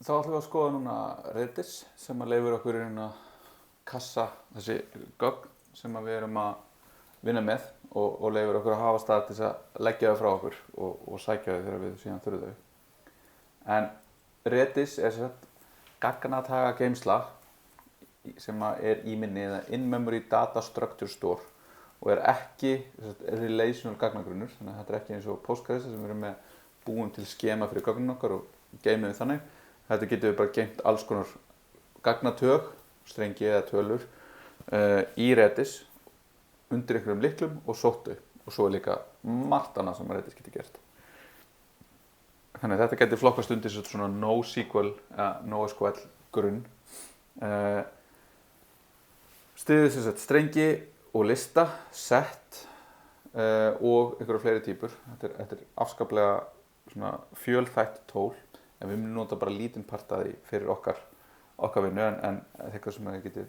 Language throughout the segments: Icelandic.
Þá ætlum við að skoða núna Redis sem að leyfir okkur að kassa þessi gögn sem að við erum að vinna með og leyfir okkur að hafa stað til þess að leggja þau frá okkur og sækja þau þegar við síðan þurfum þau. En Redis er sem sagt gagnataga geymsla sem að er í minni eða in-memory data structure store og er ekki relational gagnagrunnur, þannig að þetta er ekki eins og Postgres sem við erum með búin til skema fyrir gögnin okkar og geymum við þannig. Þetta getur við bara geymt alls konar gagnatög, strengi eða tölur í Redis undir einhverjum lyklum og sóttu og svo er líka margt annað sem Redis getur gert. Þannig að þetta getur flokkast undir svona NoSQL, NoSQL grunn. Styður sem sagt strengi og lista, set og einhverja fleiri týpur. Þetta er afskaplega svona fjölþætt tól. En við munum nota bara lítinn part af því fyrir okkar vinnu en eitthvað sem við getum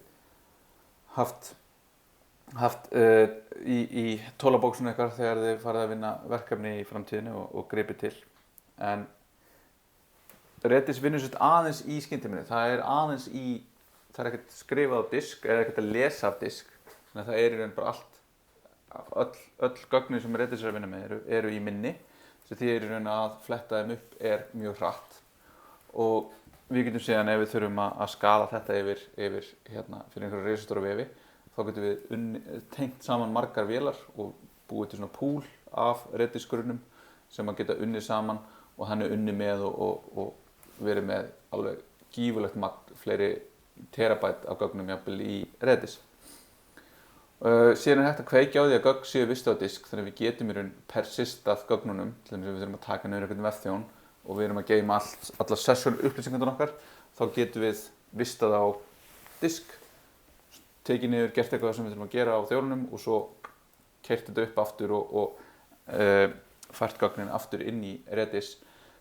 haft í tólabóksunum ykkar þegar þið farið að vinna verkefni í framtíðinu og gripið til. En Redis vinnur svolítið aðeins í skyndiminni. Það er ekkert skrifað á disk eða ekkert að lesa af disk. Þannig að það er í raun bara öll gögnin sem Redis er að vinna með eru í minni. Því í raun að fletta þeim upp er mjög hratt. Og við getum síðan ef við þurfum að skala þetta yfir fyrir einhverja risastóra vefi, þá getum við tengt saman margar vélar og búið til svona pool af Redis grunnum sem að geta unnið saman og hann er unnið með og verið með alveg gífurlegt magn, fleiri terabæt af gögnum jafnvel í Redis. Síðan er hægt að kveikja á því að gögn séu vistuð á disk, þannig að við getum í raun persistað gögnunum, til þess að við þurfum að taka niður einhvern vefþjón og við erum að geyma allar session upplýsingarnar okkar, þá getum við vistað á disk, tekið niður, gert eitthvað sem við þurfum að gera á þjónunum og svo keyrt þetta upp aftur og fært gögnin aftur inn í Redis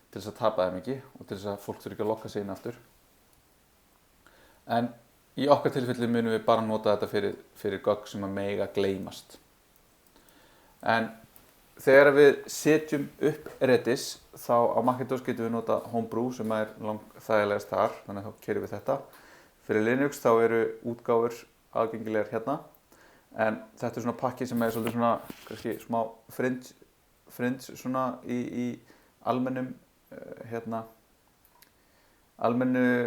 til þess að tapa þeim ekki og til þess að fólk þurfi ekki að lokka sig inn aftur. En í okkar tilfelli munum við bara nota þetta fyrir gögn sem að mega gleymast. En þegar við setjum upp Redis, þá á Macintosh getum við nota Homebrew sem er langþægilegast þar, þannig að þá keyrum við þetta. Fyrir Linux þá eru útgáfur aðgengilegar hérna, en þetta er svona pakki sem er svolítið svona, kannski smá fringe svona í almennu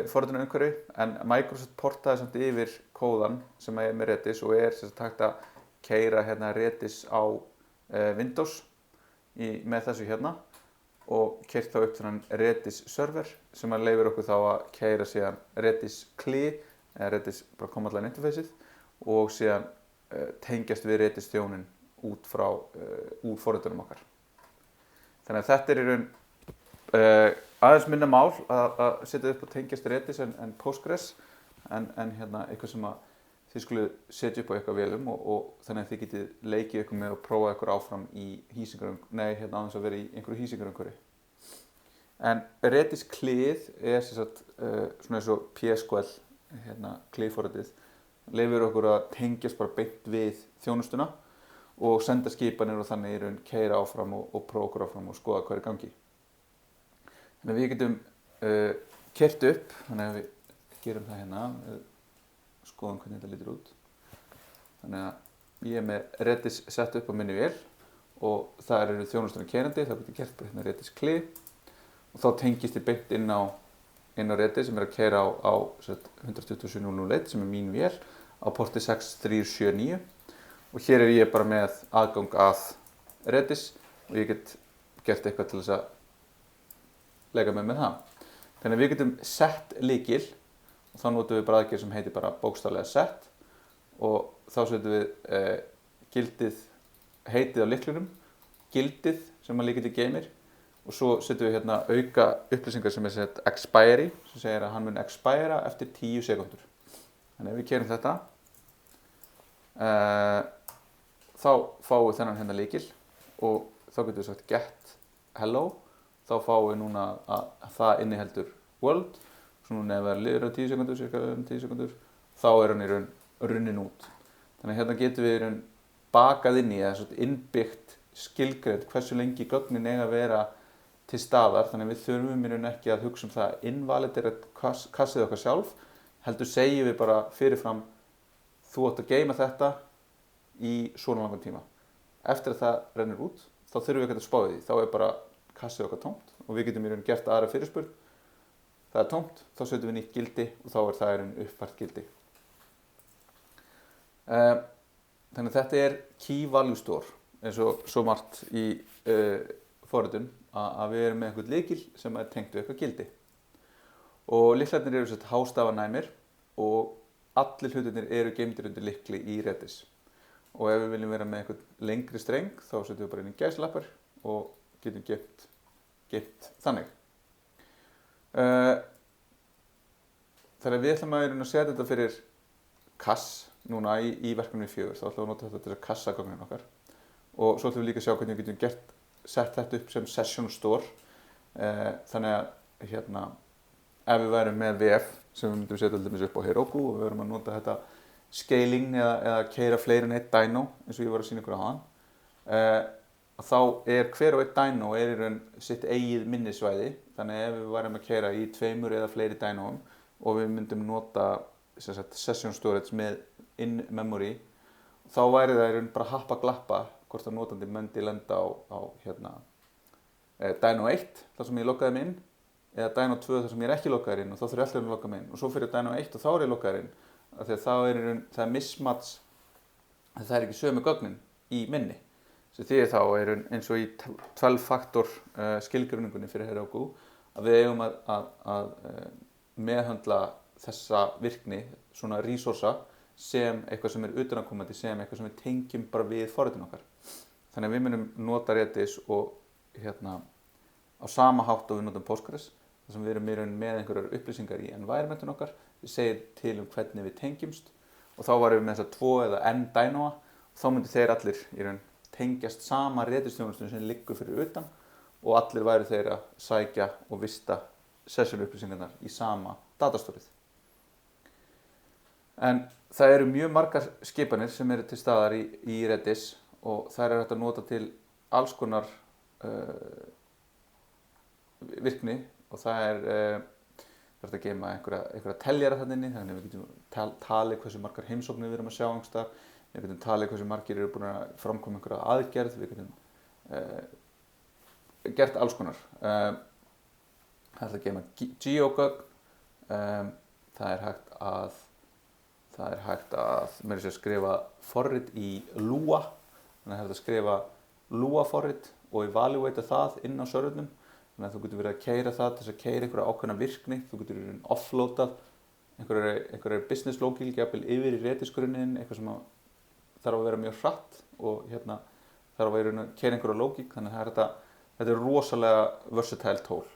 forritunarumhverfi, en Microsoft portaði samt yfir kóðan sem er með Redis og er sem sagt hægt að keyra Redis á Windows með þessu hérna og keyrt þá upp þennan Redis server sem að leyfir okkur þá að keyra síðan Redis CLI eða Redis bara command line interfaceið og síðan tengjast við Redis þjónin út frá úr forritunum okkar. Þannig að þetta er í raun aðeins minna mál að setja upp og tengjast Redis en Postgres en eitthvað sem að þið skuluð setja upp á eitthvað vélum og þannig að þið getið leikið ykkur með og prófað ykkur áfram í aðeins að vera í einhverju hýsingarumhverfi. En Redis CLI-ið er sem sagt svona eins og PSQL CLI-forritið leyfir okkur að tengjast bara beint við þjónustuna og senda skipanir og þannig í raun keyra áfram og prófa okkur áfram og skoða hvað er í gangi. Þannig að við getum keyrt upp, þannig að við gerum það hérna. Skoðum hvernig þetta lítur út. Þannig að ég er með Redis sett upp á minni vél og það eru þjónustunum keyrandi, þá getur ég gert bara Redis CLI og þá tengist ég beint inn á Redis sem er að keyra á 127.0.1 sem er mín vél á porti 6379 og hér er ég bara með aðgang að Redis og ég get gert eitthvað til þess að leika með það. Þannig að við getum sett lykil og þá notum við bara aðgerð sem heitir bara bókstaflega set og þá setjum við gildið, heitið á lyklunum, gildið sem að lykillinn geymir og svo setjum við hérna auka upplýsingar sem er sett expiry sem segir að hann mun expira eftir 10 sekúndur. Þannig að ef við keyrum þetta þá fáum við þennan hérna lykil og þá getum við sagt get hello, þá fáum við núna að það inniheldur world. Svo núna ef það liður á 10 sekundur, cirka 10 sekundur, þá er hann í raun runnin út. Þannig að hérna getum við í raun bakað inn í eða innbyggt skilgreint hversu lengi gögnin eiga að vera til staðar, þannig að við þurfum í raun ekki að hugsa það að invalidera kassið okkar sjálf, heldur segjum við bara fyrirfram þú átt að geyma þetta í svona langan tíma. Eftir að það rennur út, þá þurfum við ekki að spá því, þá bara kassið okkar tómt og við getum í raun gert aðra fyrirspurn. Það tómt, þá setjum við nýtt gildi og þá það í raun uppfært gildi. Þannig að þetta key value store, eins og svo margt í forritun, að við erum með einhvern lykil sem tengt við eitthvað gildi. Og lyklarnir eru hástafanæmir og allir hlutirnir eru geymdir undir lykli í Redis. Og ef við viljum vera með einhvern lengri streng, þá setjum við bara inn í gæslappar og getum geymt þannig. Þegar við ætlum að setja þetta fyrir kass núna í verkefni 4, þá ætlum við að nota þetta til að kassa gögnin okkar og svo ætlum við líka að sjá hvernig við getum sett þetta upp sem session store. Þannig að ef við værum með VF sem við myndum setja alltaf upp á Heroku og við verum að nota þetta scaling eða keyra fleiri en eitt dyno eins og ég var að sýna ykkur á þaðan, þá hver og eitt dyno í raun sitt eigið minnisvæði. Þannig ef við værum að keyra í 2 eða fleiri dynoum og við myndum nota session storage með in-memory, þá væri það í raun bara happa-glappa hvort að notandi myndi lenda á dyno 1 þar sem ég loggaði mig inn eða dyno 2 þar sem ég ekki loggaður inn og þá þurfi alltaf að logga mig inn og svo fyrir dyno 1 og þá ég loggaður inn af því að þá í raun það mismatch að það ekki sömu gögnin í minni. Sem því þá eins og í 12-faktor skilgreiningunni fyrir Heroku að við eigum að meðhöndla þessa virkni, svona resursa, sem eitthvað sem utanaðkomandi, sem eitthvað sem við tengjum bara við forritun okkar. Þannig að við munum nota Redis og á sama hátt og við notum Postgres, þar sem við erum í raun með einhverjar upplýsingar í environmentin okkar, við segjum til hvernig við tengjumst og þá varum við með þessa 2 eða n dynoa og þá myndu þeir allir í raun tengjast sama Redis-þjónustunni sem liggur fyrir utan og allir væru þeir að sækja og vista session upplýsingarnar í sama datastórið. En það eru mjög margar skipanir sem eru til staðar í Redis og þær hægt að nota til alls konar virkni og það hægt að geyma einhverja teljara þarna inni, þannig að við getum talið hversu margar heimsóknir við erum að sjá einhvers staðar. Við getum talið hversu margir eru búin að framkoma einhverja aðgerð, við getum gert alls konar. Það hægt að geyma geogögn, það er hægt að meira sér skrifa forrit í Lua, þannig að það er hægt að skrifa Lua forrit og evaluata það inn á servernum, þannig að þú getur verið að keyra það til þess að keyra einhverja ákveðna virkni, þú getur offloadað einhverjar business logík jafnvel yfir í Redis-grunninn, eitthvað sem þarf að vera mjög hratt og þarf að vera að keyra einhverja logík, þannig að þetta er rosalega versatile tool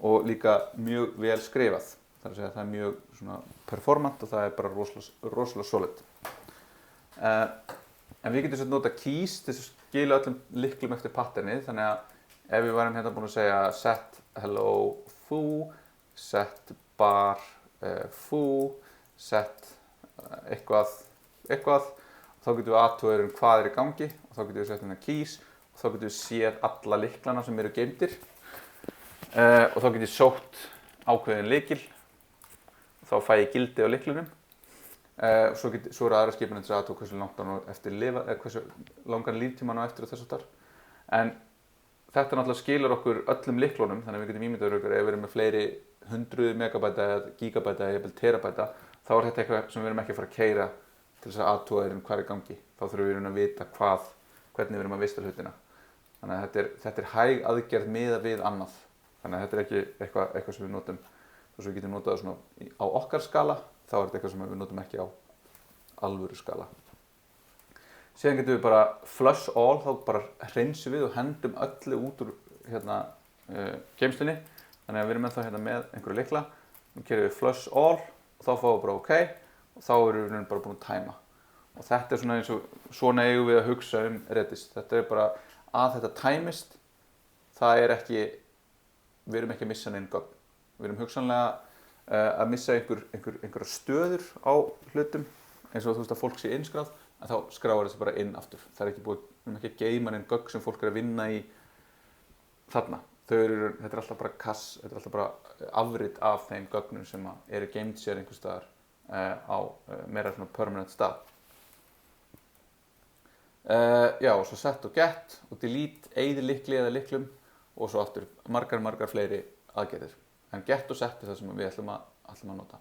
og líka mjög vel skrifað. Það er að segja að það er mjög svona performant og það er bara rosalega solid. En við getum nota keys til að skila öllum lyklum eftir patternið, þannig að ef við værum búin að segja set hello foo, set bar foo, set eitthvað, þá getum við aðtúa hvað í gangi og þá getum við sett keys og þá getum við séð alla lyklana sem eru geymdir og þá getum við sótt ákveðin lykil. Þá fæ ég gildi á lyklunum. Svo eru aðra skipanir til að aðtúa hversu langan líftíman á eftir og þess háttar. En þetta náttúrulega skilar okkur öllum lyklunum, þannig að við getum ímyndað okkur ef við erum með fleiri 100 megabæta eða gigabæta eða jafnvel terabæta, þá er þetta eitthvað sem við erum ekki að fara að keyra til þess að aðtúa hvað í gangi. Þá þurfum við að vita hvernig við erum að vista hlutina. Þannig að þetta er hæg aðgerð miðað við annað. Þannig að þetta er ekki eitthvað sem við notum. Þess að við getum notað svona á okkar skala, þá er þetta eitthvað sem við notum ekki á alvöru skala. Síðan getum við bara flush all, þá bara hreinsum við og hendum öllu út úr geymslunni. Þannig að við erum með einhverju lykla, nú gerum við flush all og þá fáum við bara OK og þá erum við bara búin að tæma. Og þetta er svona eins og svona eigum við að hugsa Redis. Þetta er bara að þetta tæmist, það er ekki, við erum ekki að missa neinn gögn. Við erum hugsanlega að missa einhverja stöður á hlutum, eins og þú veist að fólk sé innskráð, en þá skráir þessi bara inn aftur. Það er ekki búið, við erum ekki að geyma neinn gögn sem fólk er að vinna í þarna. Þetta er alltaf bara þetta er alltaf bara afrit af þeim gögnum sem eru geymd sér einhvers staðar á meira svona permanent stað. Já, og svo set og get og delete, eyði lykli eða lyklum og svo aftur margar fleiri aðgerðir. En get og set er það sem við ætlum að nota.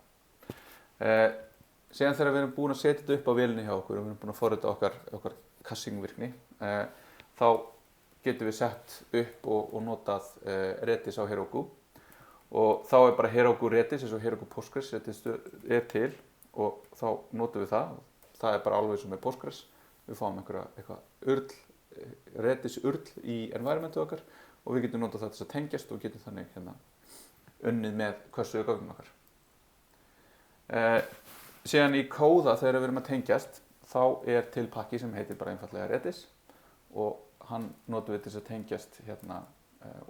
Síðan þegar við erum búin að setja þetta upp á vélinni hjá okkur og við erum búin að forrita okkar caching-virkni, þá getum við sett upp og notað Redis á Heroku. Og þá er bara Heroku Redis eins og Heroku Postgres er til og þá notum við það. Það er bara alveg sem með Postgres. Við fáum eitthvað Redis url í environmentu okkar og við getum notað það til að tengjast og getum þannig unnið með hversu gögnum okkar. Síðan í kóða þegar við erum að tengjast þá er til pakki sem heitir bara einfallega Redis og hann notum við til að tengjast úr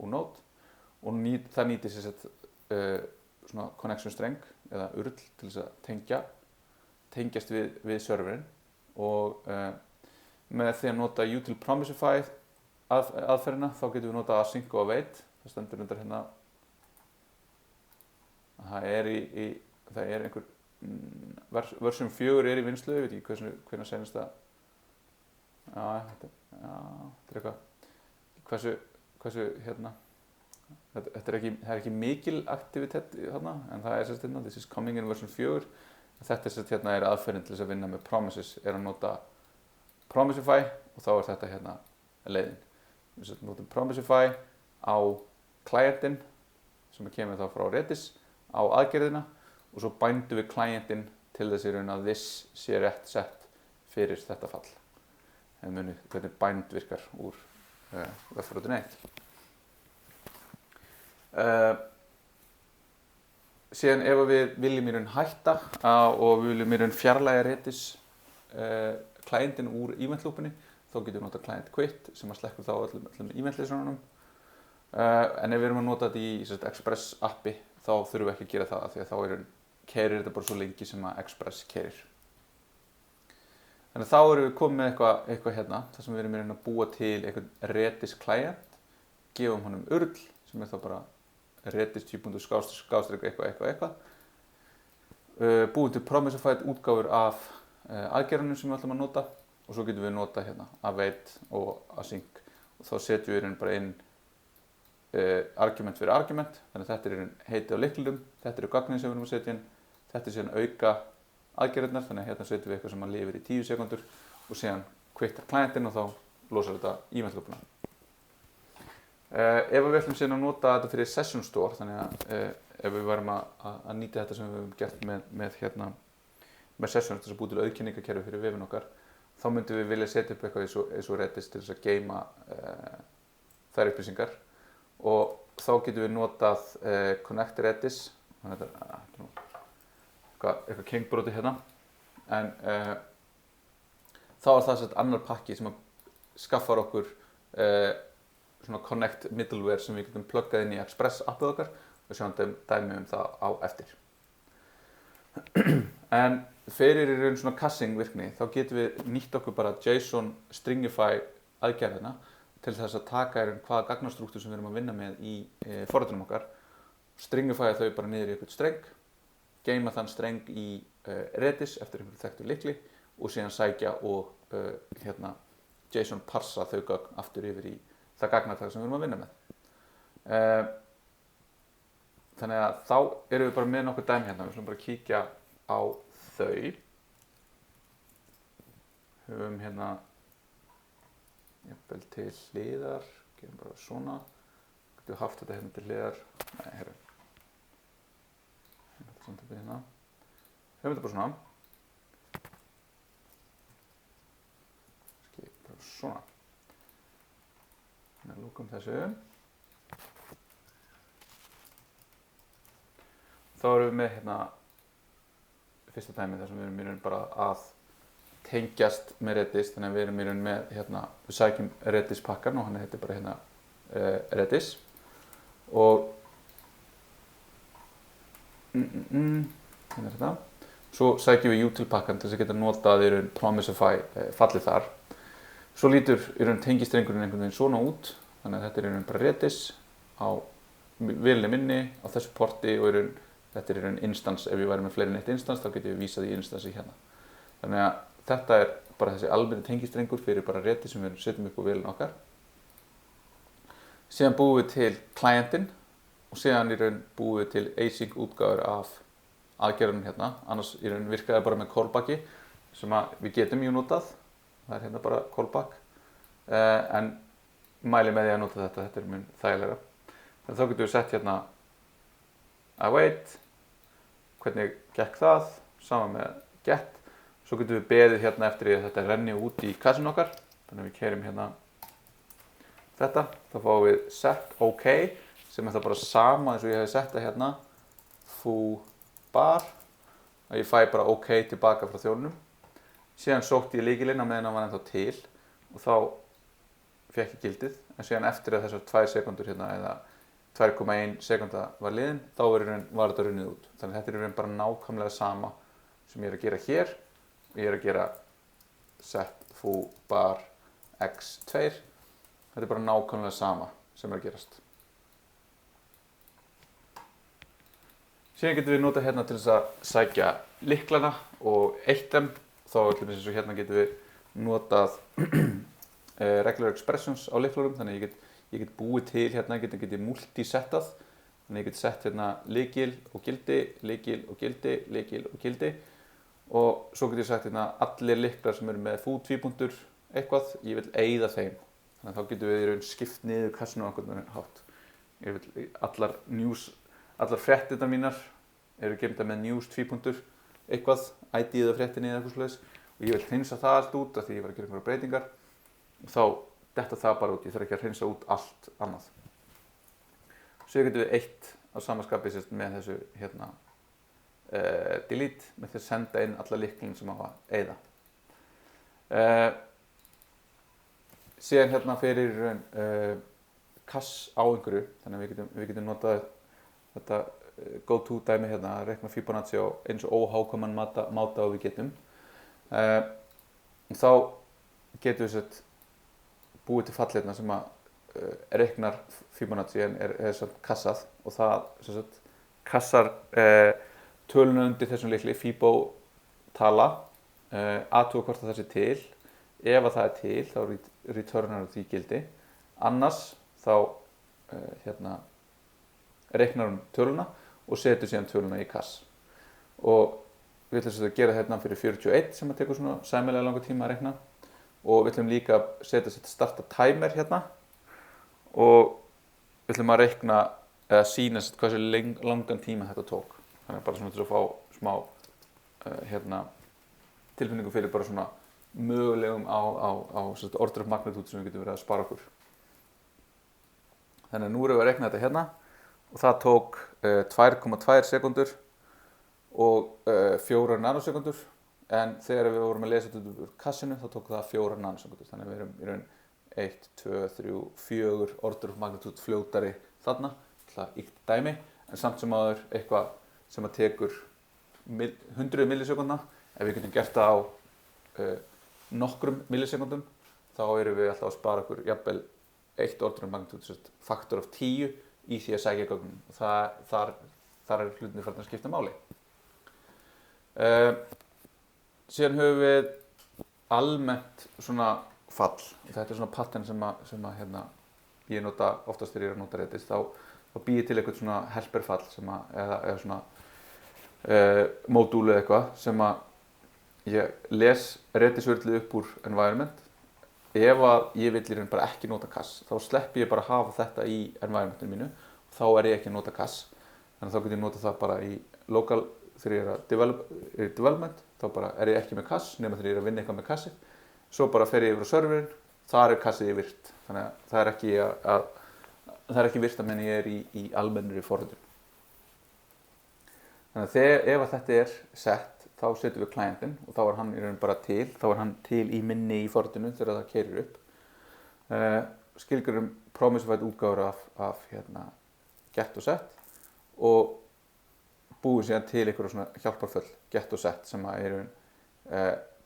Node og það nýtir svona connection streng eða url til þess að tengjast við serverinn og með því að nota util promisify aðferðina þá getum við nota async og await. Það stendur undir það er einhver version 4 er í vinnslu, ég veit ekki hvernig senast það. Þetta er eitthvað þetta er ekki mikil aktivitet þarna, en það er this is coming in version 4. Þetta er aðferðin til þess að vinna með promises, er að nota promisify og þá er þetta leiðin. Við notum promisify á clientinn sem kemur þá frá Redis á aðgerðina og svo bændum við clientinn til þess að this sé rétt sett fyrir þetta fall. Það munið hvernig bind virkar úr Web4.1. Síðan ef við viljum í raun hætta og við viljum í raun fjarlægja Redis clientinn úr event loopinni, þá getum við nota client quit sem að slekkur þá öllum event listenunum. En ef við erum að nota þetta í Express appi, þá þurfum við ekki að gera það því að þá keyrir þetta bara svo lengi sem að Express keyrir. Þannig að þá erum við komið með eitthvað þar sem við erum að búa til einhvern Redis client, gefum honum url sem er þá bara Redis 2.skástrík eitthvað, búum til promisifætt útgáfur af aðgerðunum sem við ætlum að nota og svo getum við nota await og async og þá setjum við bara inn argument fyrir argument, þannig að þetta er heiti á lyklum, þetta eru gögnin sem við erum að setja inn, þetta er síðan auka aðgerðirnar, þannig að setjum við eitthvað sem lifir í 10 sekúndur og síðan kvittar clientinn og þá losar þetta event loopuna. Ef við ætlum síðan að nota þetta fyrir session store, þannig að ef við varum að nýta þetta sem við höfum gert með sessions, þess að búið til auðkenningakerfi fyrir vefinn okkar, þá myndum við vilja setja upp eitthvað eins og Redis til þess að geyma þær upplýsingar og þá getum við notað connect Redis, þetta er eitthvað kengbroti en þá er það annar pakki sem skaffar okkur svona connect middleware sem við getum pluggað inn í Express appið okkar og sjáum dæmi það á eftir. En fyrir í raun svona caching virkni þá getum við nýtt okkur bara JSON stringify aðgerðina til þess að taka hvaða gagnastruktúr sem við erum að vinna með í forritunum okkar, stringify þau bara niður í eitthvað streng, geyma þann streng í Redis eftir einhverju þekktu lykli og síðan sækja og JSON parsa þau gögn aftur yfir í það gagnatag sem við erum að vinna með. Þannig að þá erum við bara með nokkuð dæmi við ætlum bara að kíkja á þau. Höfum jafnvel til hliðar, gerum bara svona, getum haft þetta til hliðar, höfum þetta bara svona, bara svona, þannig að lúkum þessu. Þá erum við með fyrsta dæmi þar sem við erum í raun bara að tengjast með Redis, þannig að við erum í raun með við sækjum Redis pakkan og hann heitir bara Redis og þetta. Svo sækjum við util pakkan til þess að geta notað Promisify fallið þar. Svo lítur tengistrengurinn einhvern veginn svona út þannig að þetta er í raun bara Redis á vélinni minni á þessu porti og þetta er í raun instans. Ef ég væri með fleiri en eitt instans þá getum við vísað í instansi hérna. Þannig að þetta er bara þessi almenni tengistrengur fyrir bara Redis sem við setjum upp á vélina okkar. Síðan búum við til klientinn og síðan í raun búum við til async útgáfur af aðgerðunum hérna. Annars í raun virkaði bara með callbacki sem við getum notað. Það er hérna bara callback. En mæli með því að nota þetta er mjög þægilega. Þannig þá getum við sett hérna await, hvernig gekk það, sama með get. Svo getum við beðið hérna eftir því að þetta renni út í kassan okkar. Þannig að við keyrum hérna þetta, þá fáum við set OK sem er það bara sama eins og ég hef sett það hérna foo bar og ég fæ bara OK tilbaka frá þjónunum. Síðan sótti ég lykilinn á meðan hann var ennþá til og þá fékk ég gildið, en síðan eftir að þessar 2 sekúndur hérna eða 2,1 sekúnda var liðin, þá var þetta runnið út. Þannig að þetta er í raun bara nákvæmlega sama sem ég er að gera hér. Ég er að gera set foo bar x2. Þetta er bara nákvæmlega sama sem er að gerast. Síðan getum við notað hérna til þess að sækja lyklana og eitt þeim. Þá eins og hérna getum við notað regular expressions á lyklunum. Þannig að ég get búið til hérna, get ég multisettað. Þannig að ég get sett hérna lykil og gildi, lykil og gildi, lykil og gildi. Og svo get ég sagt hérna allir lyklar sem eru með foo tvípunktur eitthvað, ég vil eyða þeim. Þannig að þá getum við í raun skipt niður kassinu á einhvern hátt. Ég vil allar fréttirnar mínar eru geymdar með news tvípunktur eitthvað, ID-ið á fréttinni eða eitthvað svoleiðis. Og ég vil hreinsa það allt út af því ég var að gera einhverjar breytingar. Og þá detta það bara út, ég þarf ekki að hreinsa út allt annað. Svo getum við eitt á samaskapi með þessu hérna delete, með því að senda inn alla lyklin sem á að eyða. Síðan hérna fyrir kass á einhverju, þannig að við getum notað þetta go-to dæmi hérna að reikna Fibonacci á eins og óhákvæman máta og við getum. Þá getum við búið til fall hérna sem að reiknar Fibonacci en er kassað og það kassar töluna undir þessum lykli, Fibo tala, athuga hvort það sé til. Ef að það er til, þá returnar því gildi. Annars þá reiknar hún töluna og setur síðan töluna í kass. Og við ætlum að gera hérna fyrir 41 sem að tekur svona sæmilega langa tíma að reikna. Og við ætlum líka að setja starta timer hérna. Og við ætlum að reikna eða sýna hversu langan tíma þetta tók. Þannig bara svona til að fá smá tilfinningu fyrir bara svona mögulegum á order of magnitude sem við getum verið að spara okkur. Þannig að nú erum við að reikna þetta hérna og það tók 2,2 sekúndur og 4 nanosekundur, en þegar við vorum að lesa þetta úr kassinu þá tók það 4 nanosekundur. Þannig að við erum í raun 1, 2, 3, 4 order of magnitude fljótari þarna, það íkt dæmi, en samt sem áður eitthvað sem að tekur 100 millisekundna. Ef við getum gert það á nokkrum millisekundum, þá erum við alltaf að spara okkur jafnvel 1 order of magnitude, faktor of 10 í því að sækja gögnum. Og þar er hlutinni farin að skipta máli. Síðan höfum við almennt svona fall. Þetta er svona pattern sem ég nota oftast þegar ég er að nota Redis. Þá bý ég til eitthvað svona helperfall eða svona módúlu eitthvað sem að ég les Redis-urlið upp úr environment. Ef að ég vill í raun bara ekki nota kass, þá sleppi ég bara að hafa þetta í environmentinu mínu. Þá er ég ekki að nota kass. Þannig að þá get ég nota það bara í local þegar ég er að development. Þá bara er ég ekki með kass nema þegar ég er að vinna eitthvað með kassi. Svo bara fer ég yfir á serverinn, þar er kassið virt. Þannig að það er ekki virt að menn ég er í almennri forritun. Þannig að ef þetta er sett, þá setjum við klientinn og þá er hann í raun bara til. Þá er hann til í minni í forritinu þegar það keyrir upp. Skilgreiðum promisefætt útgáfur af get og set og búið síðan til einhverja svona hjálparföll get og set sem að í raun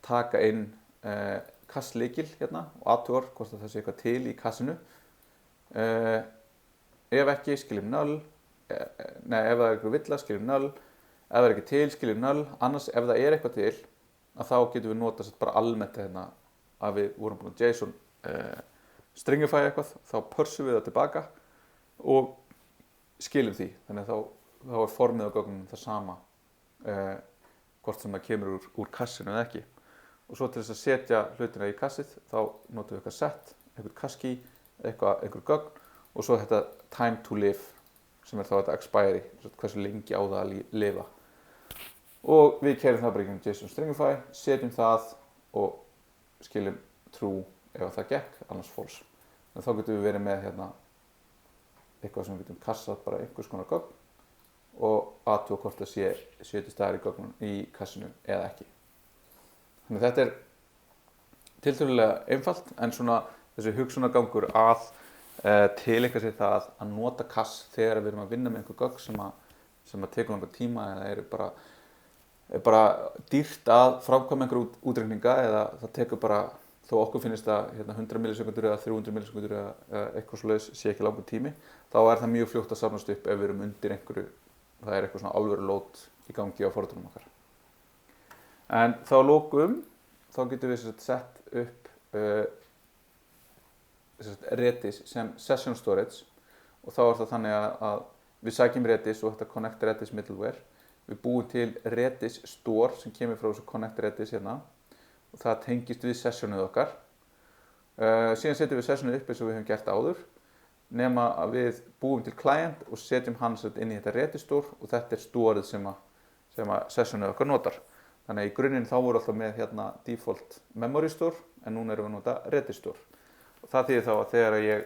taka inn kasslykil hérna og athugar hvort það sé eitthvað til í kassinu. Ef ekki, skiljum null. Nei, ef það er eitthvað villa, skiljum null. Ef það er ekki til, skiljum null. Annars, ef það er eitthvað til, að þá getum við notað bara almennt hérna að við vorum búin að JSON stringify eitthvað, þá pörsum við það tilbaka og skiljum því. Þannig að þá er formið á gögnunum það sama hvort sem það kemur úr kassinu eða ekki. Og svo til þess að setja hlutina í kassið, þá notum við eitthvað set, einhver kasski, einhver gögn og svo þetta time to live sem er þá þetta expiry, hversu lengi á það að lifa. Og við keyrum það bara í JSON stringify, setjum það og skiljum true ef það gekk, annars false. En þá getum við verið með hérna eitthvað sem við getum kassað bara einhvers konar gögn og athuga hvort það sé til staðar í gögnum í kassinu eða ekki. Þannig að þetta er tiltölulega einfalt en svona þessi hugsunargangur að tileinka sér það að nota kass þegar við erum að vinna með einhver gögn sem að tekur langan tíma eða er bara dýrt að framkvæma einhverja útreikninga eða það tekur bara, þó okkur finnst það 100 millisekundur eða 300 millisekundur eða eitthvað svoleiðis sé ekki langur tími, þá er það mjög fljótt að safnast upp ef við erum undir einhverju, það er eitthvað svona alvöru load í gangi á forritunum okkar. En þá að lokum, þá getum við sett upp Redis sem session storage og þá er það þannig að við sækjum Redis og þetta connect Redis middleware. Við búum til Redis store sem kemur frá þessu connect Redis hérna og það tengist við sessionið okkar. Síðan setjum við sessionið upp eins og við höfum gert áður nema að við búum til client og setjum hann inn í þetta Redis store og þetta er storið sem að sessionið okkar notar. Þannig að í grunninn þá voru alltaf með hérna default memory store en núna erum við að nota Redis store. Og það þýðir þá að þegar ég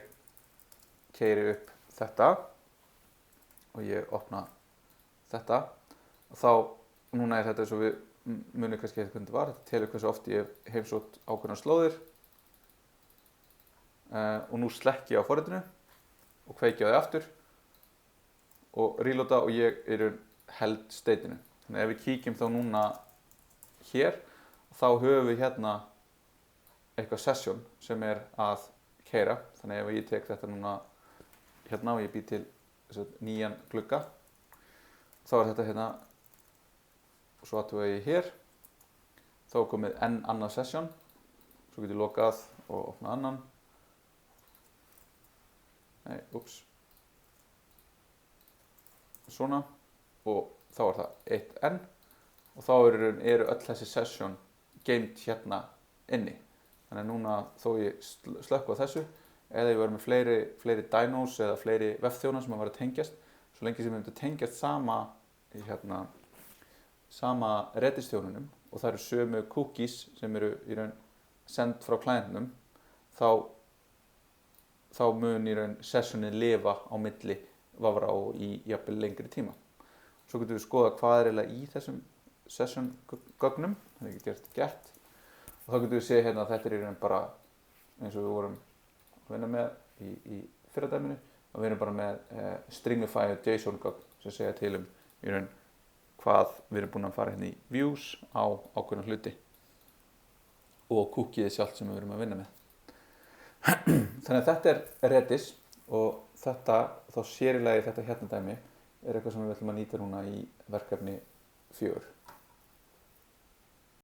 keyri upp þetta og ég opna þetta þá núna er þetta eins og við munum kannski eitthvað hvernig þetta var. Þetta telur hversu oft ég hef heimsótt ákveðnar slóðir og nú slekki ég á forritinu og kveiki á því aftur og reloada og ég held stateinu. Þannig að ef við kíkjum þá núna hér þá höfum við hérna eitthvað session sem er að keyra. Þannig ef ég tek þetta núna hérna og ég bý til nýjan glugga þá er þetta hérna og svo athuga ég hér þá er komið enn annað session svo getur ég lokað og opna annan svona og þá er það eitt enn og þá eru öll þessi session geymd hérna inni. Þannig að núna þó ég slökkva á þessu eða ég verður með fleiri dynos eða fleiri vefþjónar sem að vera að tengjast svo lengi sem við myndum tengjast sama Redis-þjónunum og það eru sömu cookies sem eru í raun send frá klientinum þá mun í raun sessionið lifa á milli vafra og í jafnvel lengri tíma. Svo getum við skoða hvað er eiginlega í þessum session gögnum, þannig að ég gert og þá getum við séð hérna að þetta er í raun bara eins og við vorum að vinna með í fyrra dæminu og við erum bara með stringified JSON gögn sem segja til í raun hvað við erum búin að fara hérna í views á ákveðna hluti og cookieið sjálft sem við erum að vinna með. Þannig að þetta er Redis og þetta, þá sér í lagi þetta hérna dæmi, er eitthvað sem við ætlum að nýta núna í verkefni 4.